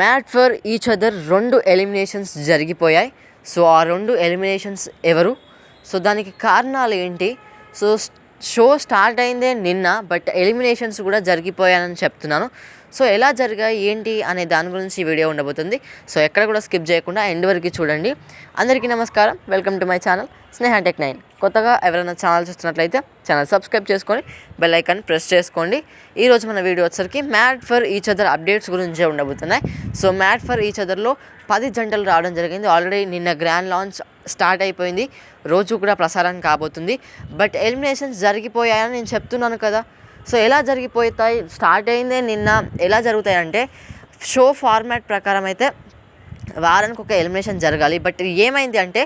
Mat for each other 2 eliminations జరిగిపోయాయి. So ఆ 2 eliminations ఎవరు, సో దానికి కారణాలు ఏంటి, సో షో స్టార్ట్ అయిందే నిన్న బట్ ఎలిమినేషన్స్ కూడా జరిగిపోయాయని చెప్తున్నాను. సో ఎలా జరిగాయి ఏంటి అనే దాని గురించి ఈ వీడియో ఉండబోతుంది. సో ఎక్కడ కూడా స్కిప్ చేయకుండా ఎండ్ వరకు చూడండి. అందరికీ నమస్కారం, welcome to my channel Sneha tech 9. కొత్తగా ఎవరైనా ఛానల్ చూస్తున్నట్లయితే ఛానల్ సబ్స్క్రైబ్ చేసుకొని బెల్ ఐకాన్ ప్రెస్ చేసుకోండి. ఈరోజు మన వీడియో వచ్చేసరికి mat for each other updates గురించే ఉండబోతున్నాయి. సో మ్యాట్ ఫర్ ఈచ్ అదర్లో 10 జంటలు రావడం జరిగింది. ఆల్రెడీ నిన్న గ్రాండ్ లాంచ్ స్టార్ట్ అయిపోయింది, రోజు కూడా ప్రసారం కాబోతుంది. బట్ ఎలిమినేషన్స్ జరిగిపోయాయని నేను చెప్తున్నాను కదా. సో ఎలా జరిగిపోతాయి, స్టార్ట్ అయిందే నిన్న, ఎలా జరుగుతాయి అంటే షో ఫార్మాట్ ప్రకారం అయితే వారానికి ఒక ఎలిమినేషన్ జరగాలి. బట్ ఏమైంది అంటే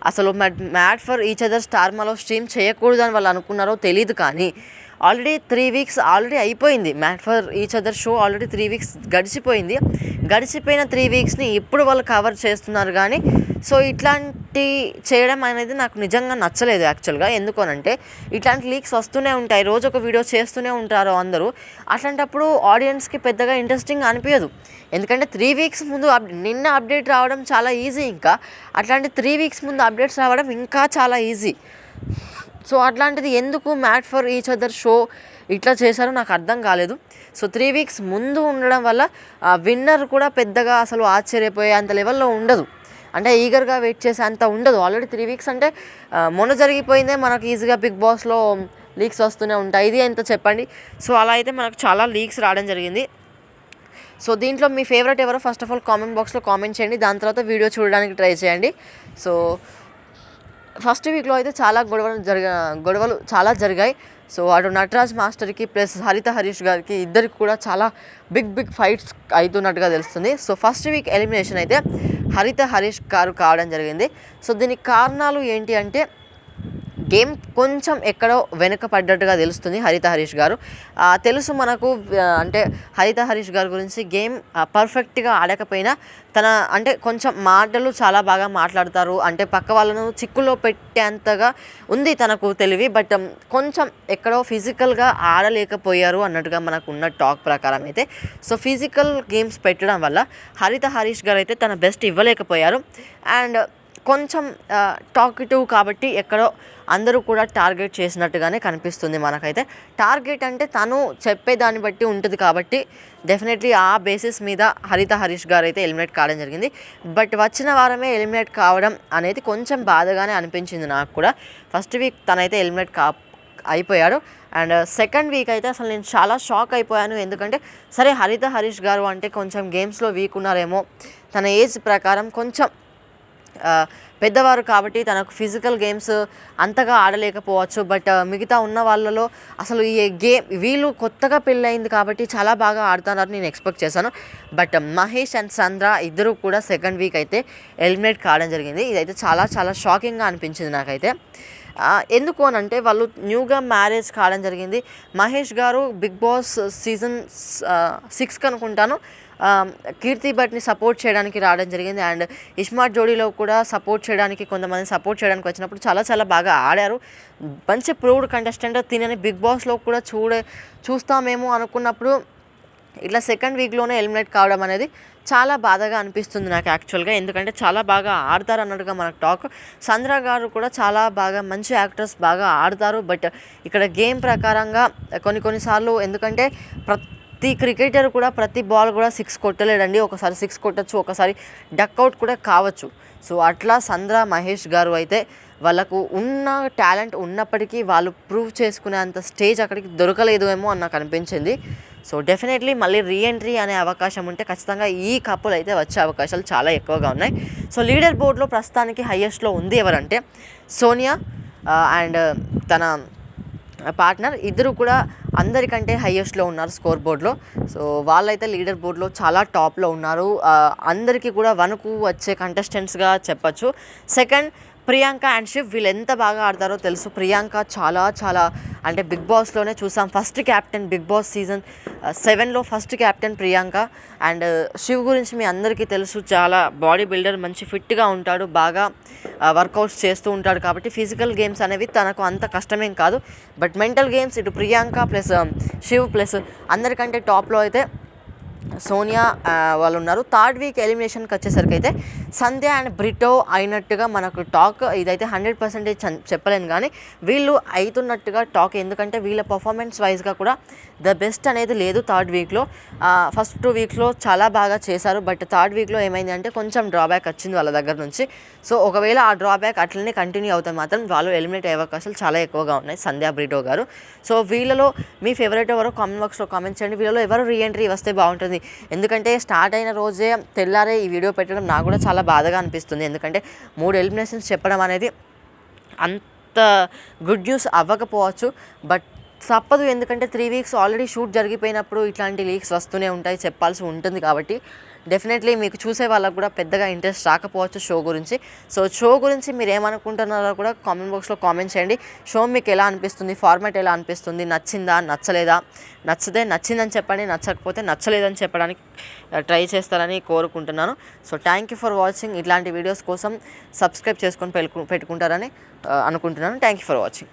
అసలు మ్యాట్ ఫర్ ఈచ్ అదర్ స్టార్మాలో స్ట్రీమ్ చేయకూడదు అని వాళ్ళు అనుకున్నారో తెలియదు, కానీ ఆల్రెడీ 3 వీక్స్ ఆల్రెడీ అయిపోయింది. Made for each other show already 3 weeks గడిచిపోయింది. గడిచిపోయిన 3 వీక్స్ని ఇప్పుడు వాళ్ళు కవర్ చేస్తున్నారు. కానీ సో ఇట్లాంటి చేయడం అనేది నాకు నిజంగా నచ్చలేదు యాక్చువల్గా. ఎందుకనంటే ఇట్లాంటి లీక్స్ వస్తూనే ఉంటాయి, రోజు ఒక వీడియో చేస్తూనే ఉంటారు అందరూ. అట్లాంటప్పుడు ఆడియన్స్కి పెద్దగా ఇంట్రెస్టింగ్ అనిపించదు. ఎందుకంటే 3 వీక్స్ ముందు నిన్న అప్డేట్ రావడం చాలా ఈజీ, ఇంకా అట్లాంటి 3 వీక్స్ ముందు అప్డేట్స్ రావడం ఇంకా చాలా ఈజీ. సో అట్లాంటిది ఎందుకు mat for each other show ఇట్లా చేశారో నాకు అర్థం కాలేదు. సో 3 వీక్స్ ముందు ఉండడం వల్ల విన్నర్ కూడా పెద్దగా అసలు ఆశ్చర్యపోయే అంత లెవెల్లో ఉండదు, అంటే ఈగర్గా వెయిట్ చేసే అంత ఉండదు. ఆల్రెడీ 3 వీక్స్ అంటే మొన్న జరిగిపోయిందే, మనకు ఈజీగా బిగ్ బాస్లో లీక్స్ వస్తూనే ఉంటాయి. ఇది ఎంత చెప్పండి. సో అలా అయితే మనకు చాలా లీక్స్ రావడం జరిగింది. సో దీంట్లో మీ ఫేవరెట్ ఎవరో ఫస్ట్ ఆఫ్ ఆల్ కామెంట్ బాక్స్లో కామెంట్ చేయండి, దాని తర్వాత వీడియో చూడడానికి ట్రై చేయండి. సో ఫస్ట్ వీక్లో అయితే చాలా గొడవలు చాలా జరిగాయి. సో అటు నటరాజ్ మాస్టర్కి ప్లస్ హరిత హరీష్ గారికి ఇద్దరికి కూడా చాలా బిగ్ ఫైట్స్ అవుతున్నట్టుగా తెలుస్తుంది. సో ఫస్ట్ వీక్ ఎలిమినేషన్ అయితే హరిత హరీష్ గారు కావడం జరిగింది. సో దీనికి కారణాలు ఏంటి అంటే గేమ్ కొంచెం ఎక్కడో వెనుక పడ్డట్టుగా తెలుస్తుంది హరిత హరీష్ గారు. తెలుసు మనకు, అంటే హరిత హరీష్ గారి గురించి గేమ్ పర్ఫెక్ట్గా ఆడకపోయినా తన అంటే కొంచెం మాటలు చాలా బాగా మాట్లాడతారు, అంటే పక్క వాళ్ళను చిక్కులో పెట్టేంతగా ఉంది తనకు తెలివి. బట్ కొంచెం ఎక్కడో ఫిజికల్గా ఆడలేకపోయారు అన్నట్టుగా మనకు ఉన్న టాక్ ప్రకారం అయితే. సో ఫిజికల్ గేమ్స్ పెట్టడం వల్ల హరిత హరీష్ గారు అయితే తన బెస్ట్ ఇవ్వలేకపోయారు. అండ్ కొంచెం టాకిటివ్ కాబట్టి ఎక్కడో అందరూ కూడా టార్గెట్ చేసినట్టుగానే కనిపిస్తుంది మనకైతే. టార్గెట్ అంటే తను చెప్పే దాన్ని బట్టి ఉంటుంది కాబట్టి డెఫినెట్లీ ఆ బేసిస్ మీద హరిత హరీష్ గారు అయితే ఎలిమినేట్ కావడం జరిగింది. బట్ వచ్చిన వారమే ఎలిమినేట్ కావడం అనేది కొంచెం బాధగానే అనిపించింది నాకు కూడా. ఫస్ట్ వీక్ తనైతే ఎలిమినేట్ అయిపోయాడు. అండ్ సెకండ్ వీక్ అయితే అసలు నేను చాలా షాక్ అయిపోయాను. ఎందుకంటే సరే హరిత హరీష్ గారు అంటే కొంచెం గేమ్స్లో వీక్ ఉన్నారేమో, తన ఏజ్ ప్రకారం కొంచెం పెద్దవారు కాబట్టి తనకు ఫిజికల్ గేమ్స్ అంతగా ఆడలేకపోవచ్చు. బట్ మిగతా ఉన్న వాళ్ళలో అసలు ఈ వీళ్ళు కొత్తగా పెళ్ళయింది కాబట్టి చాలా బాగా ఆడుతున్నారని నేను ఎక్స్పెక్ట్ చేశాను. బట్ మహేష్ అండ్ సంద్ర ఇద్దరు కూడా సెకండ్ వీక్ అయితే ఎలిమినేట్ కావడం జరిగింది. ఇదైతే చాలా షాకింగ్గా అనిపించింది నాకైతే. ఎందుకు అని అంటే వాళ్ళు న్యూగా మ్యారేజ్ కావడం జరిగింది. మహేష్ గారు బిగ్ బాస్ సీజన్ 6 అనుకుంటాను కీర్తి భట్ని సపోర్ట్ చేయడానికి రావడం జరిగింది. అండ్ ఇస్మార్ట్ జోడీలో కూడా కొంతమంది సపోర్ట్ చేయడానికి వచ్చినప్పుడు చాలా బాగా ఆడారు. మంచి ప్రూవ్డ్ కంటెస్టెంట్. తినని బిగ్ బాస్లో కూడా చూస్తామేమో అనుకున్నప్పుడు ఇట్లా సెకండ్ వీక్లోనే ఎలిమినేట్ కావడం అనేది చాలా బాధగా అనిపిస్తుంది నాకు యాక్చువల్గా. ఎందుకంటే చాలా బాగా ఆడతారు అన్నట్టుగా మనకు టాక్. సంద్ర గారు కూడా చాలా బాగా మంచి యాక్టర్స్, బాగా ఆడతారు. బట్ ఇక్కడ గేమ్ ప్రకారంగా కొన్నిసార్లు, ఎందుకంటే ప్రతి క్రికెటర్ కూడా ప్రతి బాల్ కూడా 6 కొట్టలేడండి. ఒకసారి 6 కొట్టచ్చు, ఒకసారి డక్అవుట్ కూడా కావచ్చు. సో అట్లా సంద్ర మహేష్ గారు అయితే వాళ్ళకు ఉన్న టాలెంట్ ఉన్నప్పటికీ వాళ్ళు ప్రూవ్ చేసుకునే అంత స్టేజ్ అక్కడికి దొరకలేదు ఏమో అని నాకు అనిపించింది. సో డెఫినెట్లీ మళ్ళీ రీఎంట్రీ అనే అవకాశం ఉంటే ఖచ్చితంగా ఈ కప్పులు అయితే వచ్చే అవకాశాలు చాలా ఎక్కువగా ఉన్నాయి. సో లీడర్ బోర్డులో ప్రస్తుతానికి హైయెస్ట్లో ఉంది ఎవరంటే సోనియా అండ్ తన పార్ట్నర్. ఇద్దరు కూడా అందరికంటే హైయెస్ట్లో ఉన్నారు స్కోర్ బోర్డ్లో. సో వాళ్ళైతే లీడర్ బోర్డ్లో చాలా టాప్లో ఉన్నారు. అందరికీ కూడా వణుకు వచ్చే కంటెస్టెంట్స్గా చెప్పచ్చు. సెకండ్ ప్రియాంక అండ్ శివ్, వీళ్ళు ఎంత బాగా ఆడతారో తెలుసు. ప్రియాంక చాలా అంటే బిగ్ బాస్లోనే చూసాం, first captain Bigg Boss season 7లో first captain Priyanka. And Shiv గురించి మీ అందరికీ తెలుసు, చాలా బాడీ బిల్డర్, మంచి ఫిట్గా ఉంటాడు, బాగా వర్కౌట్స్ చేస్తూ ఉంటాడు. కాబట్టి ఫిజికల్ గేమ్స్ అనేవి తనకు అంత కష్టమేం కాదు. బట్ మెంటల్ గేమ్స్ ఇటు ప్రియాంక ప్లస్ శివ్ ప్లస్ అందరికంటే టాప్లో అయితే సోనియా వాళ్ళు ఉన్నారు. థర్డ్ వీక్ ఎలిమినేషన్కి వచ్చేసరికి అయితే సంధ్య అండ్ బ్రిటో అయినట్టుగా మనకు టాక్. ఇదైతే 100% చెప్పలేను కానీ వీళ్ళు అవుతున్నట్టుగా టాక్. ఎందుకంటే వీళ్ళ పర్ఫార్మెన్స్ వైజ్గా కూడా ద బెస్ట్ అనేది లేదు థర్డ్ వీక్లో. ఫస్ట్ 2 వీక్లో చాలా బాగా చేశారు, బట్ థర్డ్ వీక్లో ఏమైంది అంటే కొంచెం డ్రాబ్యాక్ వచ్చింది వాళ్ళ దగ్గర నుంచి. సో ఒకవేళ ఆ డ్రాబ్యాక్ అట్లనే కంటిన్యూ అవుతే మాత్రం వాళ్ళు ఎలిమినేట్ అయ్యే అవకాశాలు చాలా ఎక్కువగా ఉన్నాయి, సంధ్య బ్రిటో గారు. సో వీళ్ళలో మీ ఫేవరెట్ ఎవరో కామెంట్ బాక్స్లో కామెంట్ చేయండి. వీళ్ళలో ఎవరు రీఎంట్రీ వస్తే బాగుంటుంది. ఎందుకంటే స్టార్ట్ అయిన రోజే తెల్లారే ఈ వీడియో పెట్టడం నాకు కూడా చాలా బాధగా అనిపిస్తుంది. ఎందుకంటే 3 ఎలిమినేషన్స్ చెప్పడం అనేది అంత గుడ్ న్యూస్ అవ్వకపోవచ్చు, బట్ తప్పదు. ఎందుకంటే 3 వీక్స్ ఆల్రెడీ షూట్ జరిగిపోయినప్పుడు ఇట్లాంటి లీక్స్ వస్తూనే ఉంటాయి, చెప్పాల్సి ఉంటుంది. కాబట్టి డెఫినెట్లీ మీకు చూసే వాళ్ళకు కూడా పెద్దగా ఇంట్రెస్ట్ రాకపోవచ్చు షో గురించి. సో షో గురించి మీరు ఏమనుకుంటున్నారో కూడా కామెంట్ బాక్స్లో కామెంట్ చేయండి. షో మీకు ఎలా అనిపిస్తుంది, ఫార్మాట్ ఎలా అనిపిస్తుంది, నచ్చిందా నచ్చలేదా, నచ్చితే నచ్చిందని చెప్పండి, నచ్చకపోతే నచ్చలేదని చెప్పడానికి ట్రై చేస్తారని కోరుకుంటున్నాను. So thank you for watching. ఇట్లాంటి వీడియోస్ కోసం సబ్స్క్రైబ్ చేసుకొని పెట్టుకుంటారని అనుకుంటున్నాను. Thank you for watching.